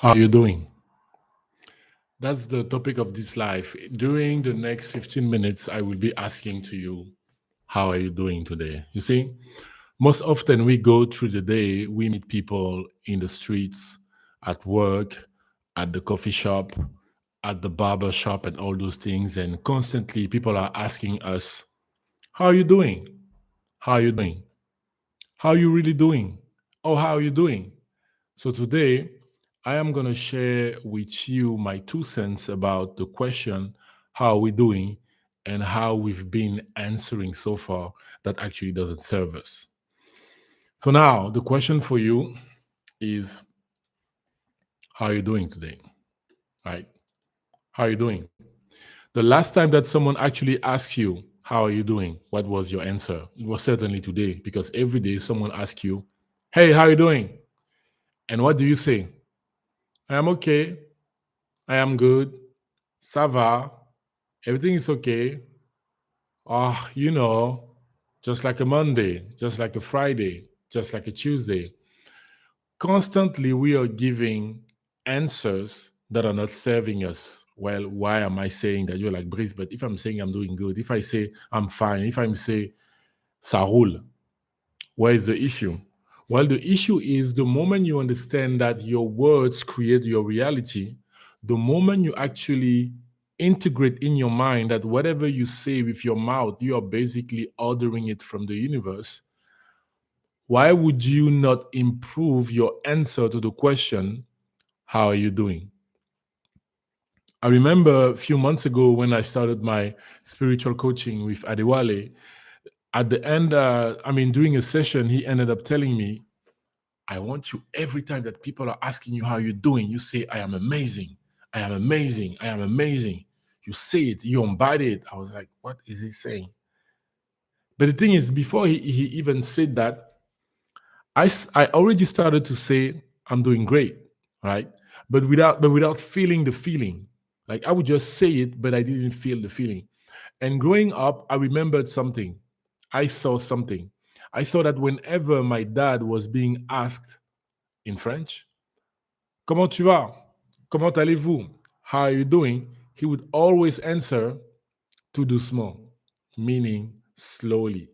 How are you doing? That's the topic of this life. During the next 15 minutes, I will be asking to you, how are you doing today? You see, most often we go through the day, we meet people in the streets, at work, at the coffee shop, at the barber shop, and all those things. And constantly people are asking us, how are you doing? How are you doing? How are you really doing? Oh, how are you doing? So today, I am going to share with you my 2 cents about the question, how are we doing, and how we've been answering so far that actually doesn't serve us. So now, the question for you is, how are you doing today? Right? How are you doing? The last time that someone actually asked you, how are you doing? What was your answer? It was certainly today, because every day someone asks you, hey, how are you doing? And what do you say? I am okay. I am good. Ça va. Everything is okay. Ah, just like a Monday, just like a Friday, just like a Tuesday. Constantly, we are giving answers that are not serving us. Well, why am I saying that? You're like, Brice, but if I'm saying I'm doing good, if I say I'm fine, if I'm say ça roule, where is the issue? Well, the issue is the moment you understand that your words create your reality, the moment you actually integrate in your mind that whatever you say with your mouth, you are basically ordering it from the universe. Why would you not improve your answer to the question, how are you doing? I remember a few months ago when I started my spiritual coaching with Adewale. At the end, during a session, he ended up telling me, I want you every time that people are asking you how you're doing, you say, I am amazing. I am amazing. I am amazing. You say it, you embody it. I was like, what is he saying? But the thing is, before he even said that, I already started to say, I'm doing great, right? But without feeling the feeling. Like I would just say it, but I didn't feel the feeling. And growing up, I remembered something. I saw something. I saw that whenever my dad was being asked in French, Comment tu vas? Comment allez-vous? How are you doing? He would always answer tout doucement, meaning slowly.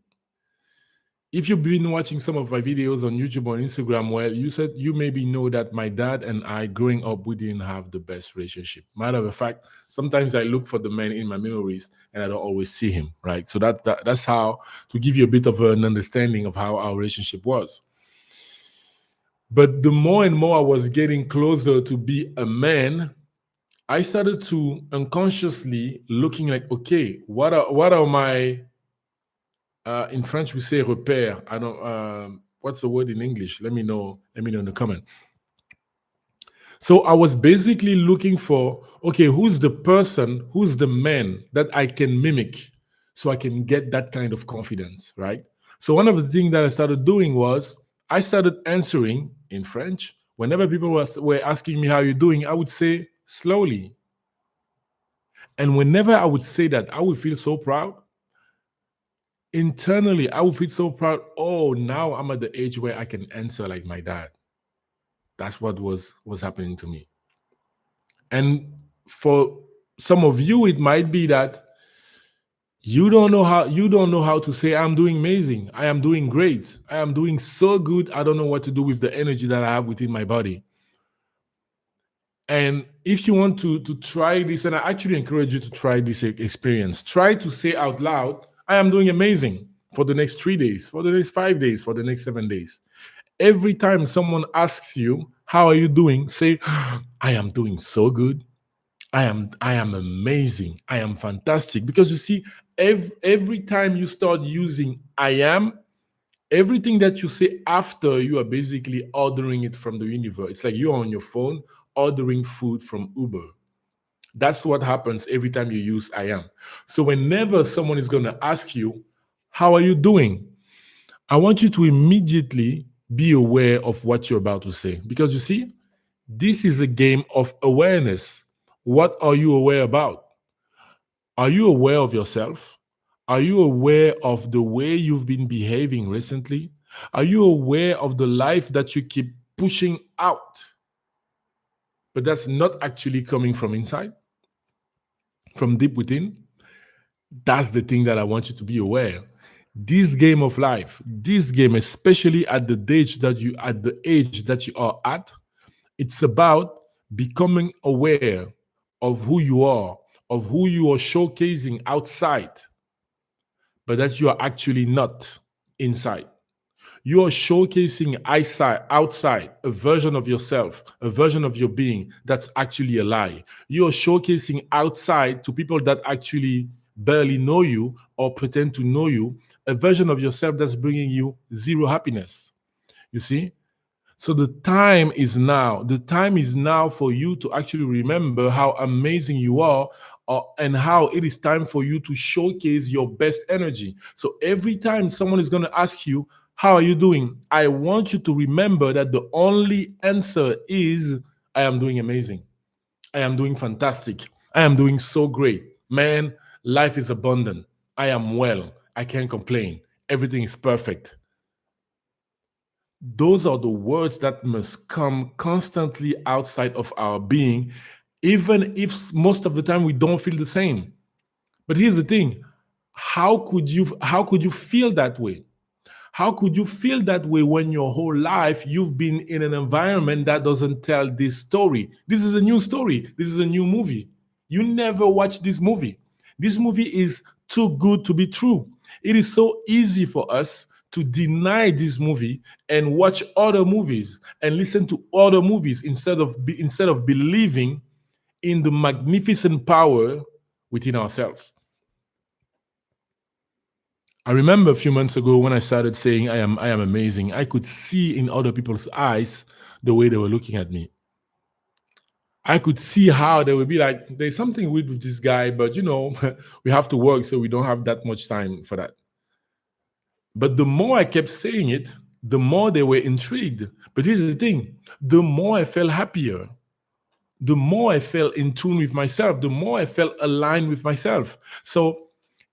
If you've been watching some of my videos on YouTube or Instagram, well, you maybe know that my dad and I, growing up, we didn't have the best relationship. Matter of fact, sometimes I look for the man in my memories and I don't always see him, right? So that's how, to give you a bit of an understanding of how our relationship was. But the more and more I was getting closer to be a man, I started to unconsciously looking like, okay, what are my in French we say repère. I don't what's the word in English? Let me know. Let me know in the comment. So I was basically looking for, okay, who's the person, who's the man that I can mimic so I can get that kind of confidence, right? So one of the things that I started doing was I started answering in French. Whenever people were asking me how you're doing, I would say slowly. And whenever I would say that, I would feel so proud. Internally, I would feel so proud. Oh, now I'm at the age where I can answer like my dad. That's what was happening to me. And for some of you, it might be that you don't know how to say I'm doing amazing. I am doing great. I am doing so good. I don't know what to do with the energy that I have within my body. And if you want to try this, and I actually encourage you to try this experience, try to say out loud, I am doing amazing for the next 3 days, for the next 5 days, for the next 7 days. Every time someone asks you, how are you doing? Say, I am doing so good. I am amazing. I am fantastic. Because you see, every time you start using I am, everything that you say after, you are basically ordering it from the universe. It's like you're on your phone ordering food from Uber. That's what happens every time you use I am. So whenever someone is going to ask you, how are you doing? I want you to immediately be aware of what you're about to say. Because you see, this is a game of awareness. What are you aware about? Are you aware of yourself? Are you aware of the way you've been behaving recently? Are you aware of the life that you keep pushing out? but that's not actually coming from inside, from deep within. That's the thing that I want you to be aware. This game of life, this game, especially at the age that you are at, it's about becoming aware of who you are, of who you are showcasing outside, but that you are actually not inside. You are showcasing outside a version of yourself, a version of your being that's actually a lie. You are showcasing outside to people that actually barely know you or pretend to know you, a version of yourself that's bringing you zero happiness. You see? So the time is now. The time is now for you to actually remember how amazing you are, and how it is time for you to showcase your best energy. So every time someone is going to ask you, how are you doing? I want you to remember that the only answer is, I am doing amazing. I am doing fantastic. I am doing so great. Man, life is abundant. I am well. I can't complain. Everything is perfect. Those are the words that must come constantly outside of our being, even if most of the time we don't feel the same. But here's the thing, how could you feel that way? How could you feel that way when your whole life you've been in an environment that doesn't tell this story? This is a new story. This is a new movie. You never watched this movie. This movie is too good to be true. It is so easy for us to deny this movie and watch other movies and listen to other movies instead of believing in the magnificent power within ourselves. I remember a few months ago when I started saying I am amazing, I could see in other people's eyes the way they were looking at me. I could see how they would be like, there's something weird with this guy, but we have to work, so we don't have that much time for that. But the more I kept saying it, the more they were intrigued. But here's the thing, the more I felt happier, the more I felt in tune with myself, the more I felt aligned with myself. So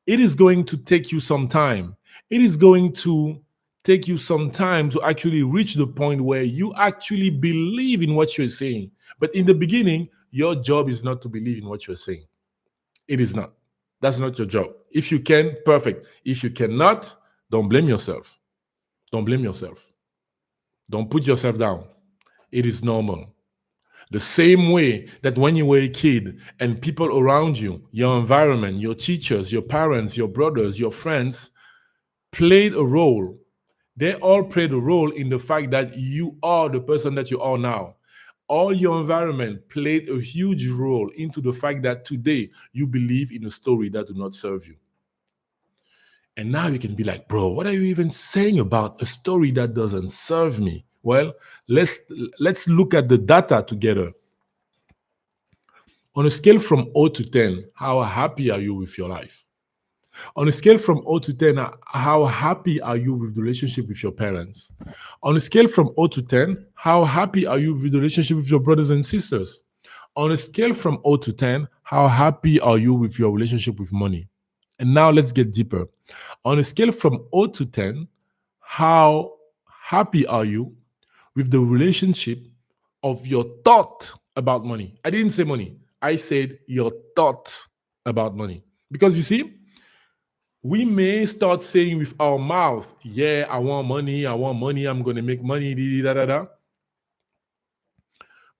it is going to take you some time. It is going to take you some time to actually reach the point where you actually believe in what you're saying. But in the beginning, your job is not to believe in what you're saying. It is not. That's not your job. If you can, perfect. If you cannot, don't blame yourself. Don't blame yourself. Don't put yourself down. It is normal. The same way that when you were a kid and people around you, your environment, your teachers, your parents, your brothers, your friends played a role. They all played a role in the fact that you are the person that you are now. All your environment played a huge role into the fact that today you believe in a story that do not serve you. And now you can be like, bro, what are you even saying about a story that doesn't serve me? Well, let's let's look at the data together. On a scale from 0 to 10, how happy are you with your life? On a scale from 0 to 10, how happy are you with the relationship with your parents? On a scale from 0 to 10, how happy are you with the relationship with your brothers and sisters? On a scale from 0 to 10, how happy are you with your relationship with money? And now let's get deeper. On a scale from 0 to 10, how happy are you with the relationship of your thought about money? I didn't say money. I said your thought about money. Because you see, we may start saying with our mouth, yeah, I want money, I'm going to make money, da, da, da, da.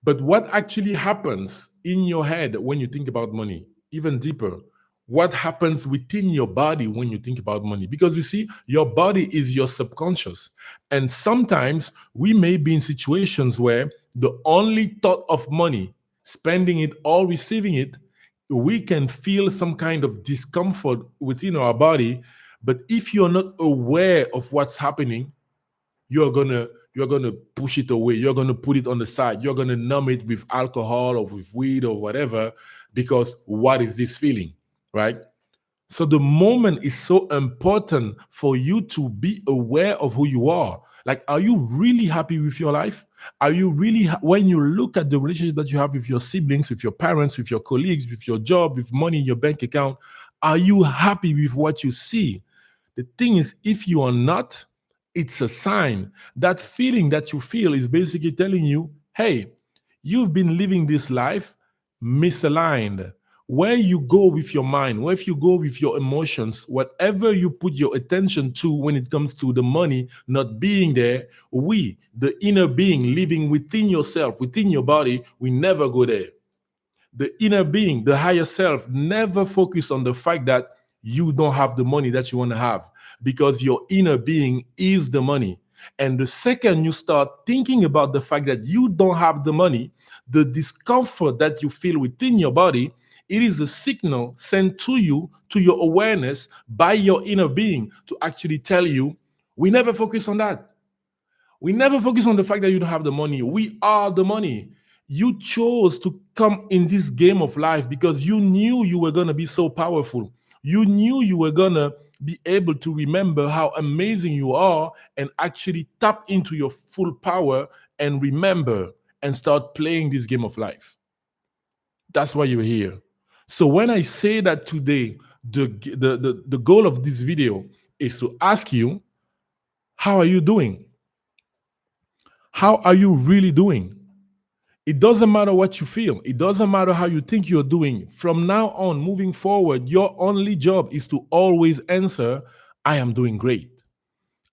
But what actually happens in your head when you think about money, even deeper, what happens within your body when you think about money? Because you see, your body is your subconscious. And sometimes we may be in situations where the only thought of money, spending it or receiving it, we can feel some kind of discomfort within our body. But if you're not aware of what's happening, you're gonna push it away, you're gonna put it on the side, you're gonna numb it with alcohol or with weed or whatever, because what is this feeling, right? So the moment is so important for you to be aware of who you are. Like, are you really happy with your life? Are you really when you look at the relationship that you have with your siblings, with your parents, with your colleagues, with your job, with money in your bank account, are you happy with what you see? The thing is, if you are not, it's a sign. That feeling that you feel is basically telling you, hey, You've been living this life misaligned. Where you go with your mind, where if you go with your emotions, whatever you put your attention to when it comes to the money not being there, we, the inner being living within yourself, within your body, we never go there. The inner being, the higher self, never focus on the fact that you don't have the money that you want to have, because your inner being is the money. And the second you start thinking about the fact that you don't have the money, the discomfort that you feel within your body, it is a signal sent to you, to your awareness by your inner being to actually tell you, we never focus on that. We never focus on the fact that you don't have the money. We are the money. You chose to come in this game of life because you knew you were going to be so powerful. You knew you were going to be able to remember how amazing you are and actually tap into your full power and remember and start playing this game of life. That's why you're here. So when I say that today, the goal of this video is to ask you, how are you doing? How are you really doing? It doesn't matter what you feel. It doesn't matter how you think you're doing. From now on, moving forward, your only job is to always answer, I am doing great.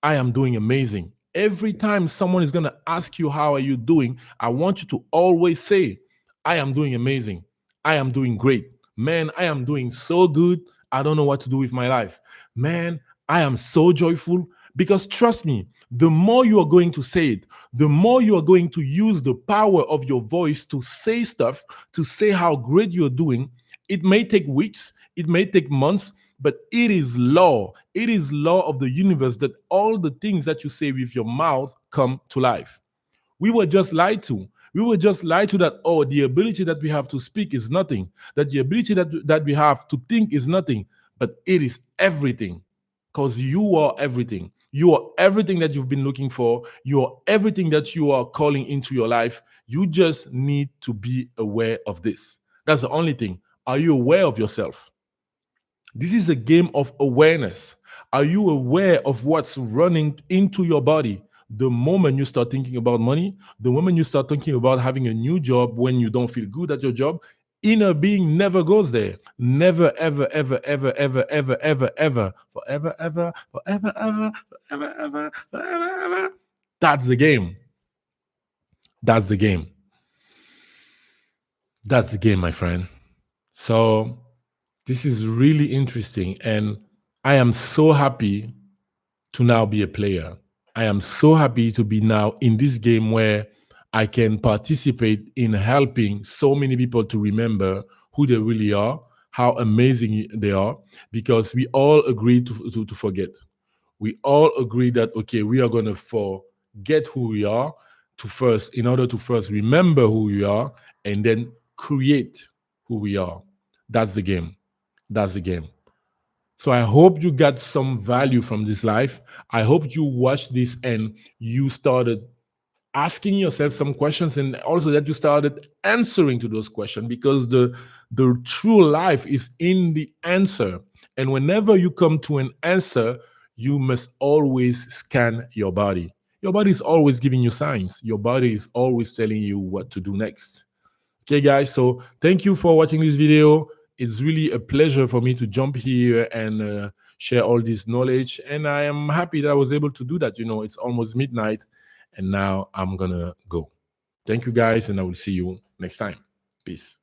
I am doing amazing. Every time someone is going to ask you, how are you doing? I want you to always say, I am doing amazing. I am doing great. Man, I am doing so good. I don't know what to do with my life. Man, I am so joyful. Because trust me, the more you are going to say it, the more you are going to use the power of your voice to say stuff, to say how great you're doing. It may take weeks, it may take months, but it is law. It is law of the universe that all the things that you say with your mouth come to life. We were just lied to. We were just lied to that, oh, the ability that we have to speak is nothing, that the ability that we have to think is nothing, but it is everything, because you are everything. You are everything that you've been looking for. You are everything that you are calling into your life. You just need to be aware of this. That's the only thing. Are you aware of yourself? This is a game of awareness. Are you aware of what's running into your body? The moment you start thinking about money, the moment you start thinking about having a new job when you don't feel good at your job, inner being never goes there. Never, ever, ever, ever, ever, ever, ever, ever, forever, ever, forever, ever, forever, ever, forever, ever. That's the game. That's the game. That's the game, my friend. So this is really interesting. And I am so happy to now be a player. I am so happy to be now in this game where I can participate in helping so many people to remember who they really are, how amazing they are, because we all agree to forget. We all agree that, okay, we are going to forget who we are to first, in order to first remember who we are and then create who we are. That's the game. That's the game. So I hope you got some value from this life. I hope you watched this and you started asking yourself some questions, and also that you started answering to those questions, because the true life is in the answer. And whenever you come to an answer, you must always scan your body. Your body is always giving you signs. Your body is always telling you what to do next. Okay, guys, so thank you for watching this video. It's really a pleasure for me to jump here and share all this knowledge. And I am happy that I was able to do that. It's almost midnight, and now I'm going to go. Thank you, guys, and I will see you next time. Peace.